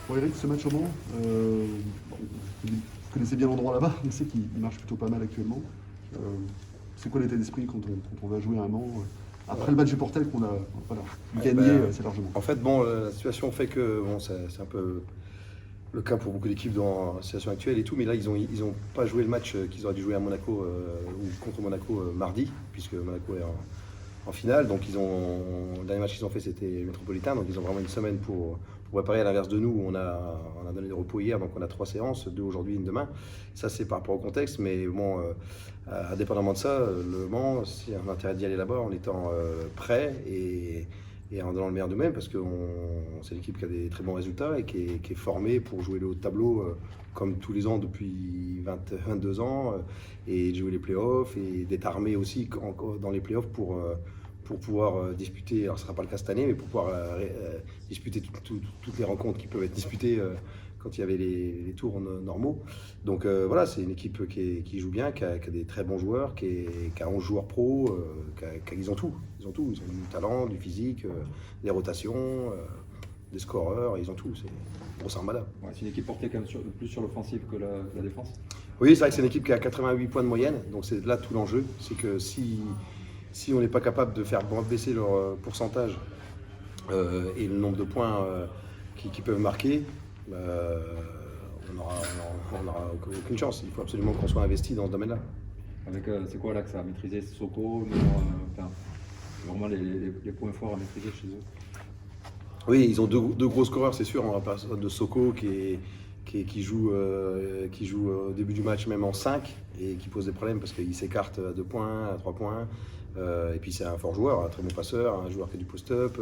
Bon, Eric, ce match au Mans, bon, vous connaissez bien l'endroit là-bas, on sait qu'il marche plutôt pas mal actuellement. Euh, c'est quoi l'état d'esprit quand on va jouer à un Mans après le match du Portel qu'on a voilà, gagné assez largement? En fait, bon, la situation fait que bon, c'est un peu le cas pour beaucoup d'équipes dans la situation actuelle et tout, mais là, ils ont pas joué le match qu'ils auraient dû jouer à Monaco ou contre Monaco mardi, puisque Monaco est en finale. Donc, le dernier match qu'ils ont fait, c'était Métropolitain. Donc, ils ont vraiment une semaine pour préparer. À l'inverse de nous, on a donné des repos hier, donc on a 3 séances, 2 aujourd'hui, une demain. Ça, c'est par rapport au contexte, mais bon, indépendamment de ça, le Mans, c'est un intérêt d'y aller là-bas en étant prêt et en donnant le meilleur d'eux-mêmes, parce que c'est l'équipe qui a des très bons résultats et qui est formée pour jouer le haut de tableau comme tous les ans depuis 22 ans, et de jouer les playoffs et d'être armé aussi dans les playoffs pour pouvoir disputer, alors ce ne sera pas le cas cette année, mais pour pouvoir disputer toutes les rencontres qui peuvent être disputées quand il y avait les tours normaux. Donc voilà, c'est une équipe qui joue bien, qui a des très bons joueurs, qui a 11 joueurs pro, ils ont tout. Ils ont tout, ils ont du talent, du physique, des rotations, des scoreurs, ils ont tout. C'est une grosse armada. Ouais, c'est une équipe portée quand même plus sur l'offensive que la défense. Oui, c'est vrai que c'est une équipe qui a 88 points de moyenne, donc c'est là tout l'enjeu. C'est que si on n'est pas capable de faire baisser leur pourcentage et le nombre de points qu'ils peuvent marquer, on n'aura aucune chance. Il faut absolument qu'on soit investi dans ce domaine-là. Avec, c'est quoi là que ça a maîtrisé Soko, enfin, vraiment les points forts à maîtriser chez eux. Oui, ils ont deux gros scoreurs, c'est sûr. On va passer de Soko qui joue au début du match même en 5 et qui pose des problèmes parce qu'il s'écarte à 2 points, à 3 points. Et puis c'est un fort joueur, un très bon passeur, un joueur qui a du post-up,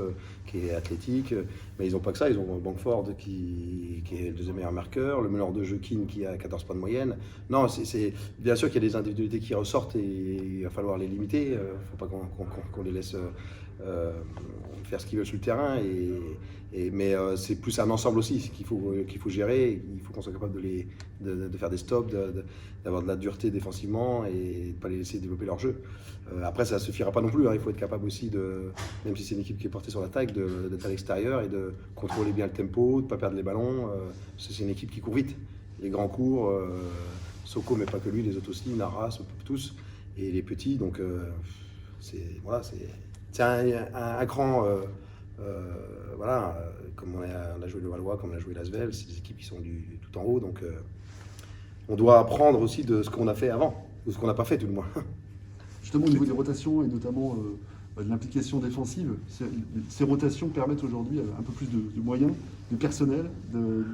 qui est athlétique. Mais ils n'ont pas que ça, ils ont Bankford qui est le deuxième meilleur marqueur, le meneur de jeu Keane qui a 14 points de moyenne. Non, c'est bien sûr qu'il y a des individualités qui ressortent et il va falloir les limiter. Il ne faut pas qu'on les laisse faire ce qu'ils veulent sur le terrain. Mais c'est plus un ensemble aussi qu'il faut gérer. Il faut qu'on soit capable de faire des stops, d'avoir de la dureté défensivement et de ne pas les laisser développer leur jeu. Après, ça ne suffira pas non plus. Hein. Il faut être capable aussi, même si c'est une équipe qui est portée sur l'attaque, d'être à l'extérieur et de contrôler bien le tempo, de ne pas perdre les ballons. C'est une équipe qui court vite. Les grands courent, Soko, mais pas que lui, les autres aussi, Naras, tous, et les petits. Donc, c'est un grand. Voilà, comme on a joué le Valois, comme on a joué l'Asvel, c'est des équipes qui sont tout en haut. Donc, on doit apprendre aussi de ce qu'on a fait avant, ou ce qu'on n'a pas fait tout le moins. Justement, au niveau des rotations et notamment de l'implication défensive, ces rotations permettent aujourd'hui un peu plus de moyens, de personnel,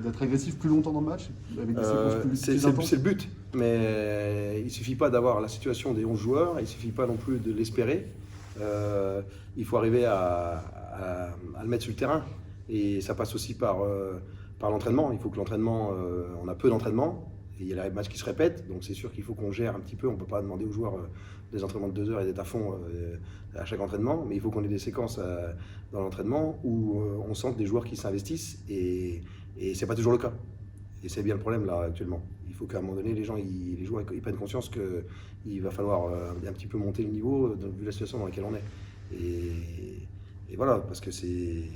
d'être agressif plus longtemps dans le match, avec des séquences plus intenses. C'est le but, mais il ne suffit pas d'avoir la situation des 11 joueurs, il ne suffit pas non plus de l'espérer. Il faut arriver à le mettre sur le terrain. Et ça passe aussi par l'entraînement. Il faut que l'entraînement, on a peu d'entraînement, et il y a les matchs qui se répètent, donc c'est sûr qu'il faut qu'on gère un petit peu. On ne peut pas demander aux joueurs des entraînements de 2 heures et d'être à fond à chaque entraînement, mais il faut qu'on ait des séquences dans l'entraînement où on sente des joueurs qui s'investissent, et ce n'est pas toujours le cas. Et c'est bien le problème là actuellement. Il faut qu'à un moment donné, les joueurs ils prennent conscience qu'il va falloir un petit peu monter le niveau vu la situation dans laquelle on est. Et voilà, parce que c'est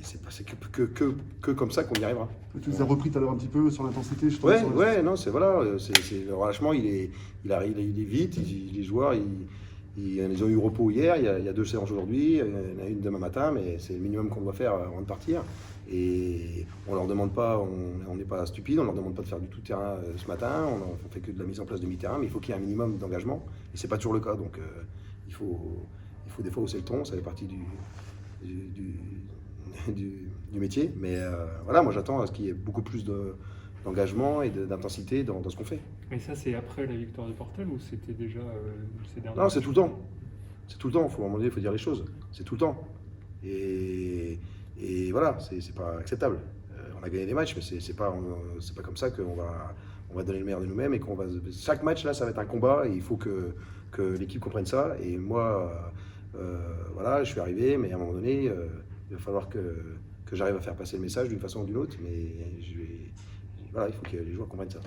que comme ça qu'on y arrivera. Tu nous as repris tout à l'heure un petit peu sur l'intensité. Ouais, non, le relâchement, il est vite. Les joueurs, ils ont eu repos hier, il y a 2 séances aujourd'hui, il y en a une demain matin, mais c'est le minimum qu'on doit faire avant de partir. Et on leur demande pas, on n'est pas stupide, on leur demande pas de faire du tout terrain ce matin, on fait que de la mise en place de mi-terrain, mais il faut qu'il y ait un minimum d'engagement, et c'est pas toujours le cas. Donc il faut des fois hausser le ton, ça fait partie du métier. Mais voilà, moi j'attends à ce qu'il y ait beaucoup plus d'engagement et d'intensité dans ce qu'on fait. Mais ça, c'est après la victoire du Portel ou c'était déjà ces derniers Non, matchs? c'est tout le temps. C'est tout le temps, à un moment donné, il faut dire les choses. C'est tout le temps. Et voilà, c'est pas acceptable. On a gagné des matchs, mais c'est pas comme ça qu'on va donner le meilleur de nous-mêmes et qu'on va. Chaque match là, ça va être un combat et il faut que l'équipe comprenne ça. Et moi, voilà, je suis arrivé, mais à un moment donné, il va falloir que j'arrive à faire passer le message d'une façon ou d'une autre. Mais voilà, il faut que les joueurs comprennent ça.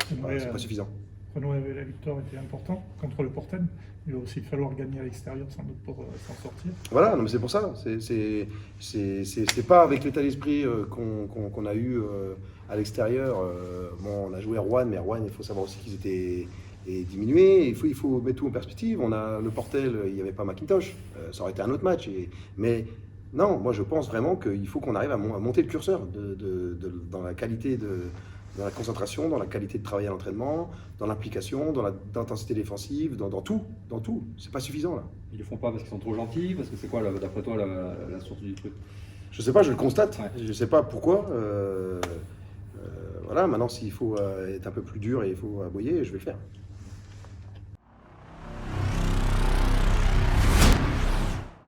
C'est pas suffisant. renouer la victoire était important contre le Portel. Il va aussi falloir gagner à l'extérieur sans doute pour s'en sortir. Voilà, non, mais c'est pour ça. C'est pas avec l'état d'esprit qu'on a eu à l'extérieur. Bon, on a joué à Rouen, mais à Rouen, il faut savoir aussi qu'ils étaient diminués. Il faut mettre tout en perspective. On a le Portel, il n'y avait pas McIntosh. Ça aurait été un autre match. Mais non, moi je pense vraiment qu'il faut qu'on arrive à monter le curseur dans la qualité dans la concentration, dans la qualité de travail à l'entraînement, dans l'implication, dans l'intensité défensive, dans tout. C'est pas suffisant là. Ils le font pas parce qu'ils sont trop gentils, parce que c'est quoi, d'après toi, la source du truc? Je sais pas, je le constate. Ouais. Je sais pas pourquoi. Voilà, maintenant s'il faut être un peu plus dur et il faut aboyer, je vais le faire.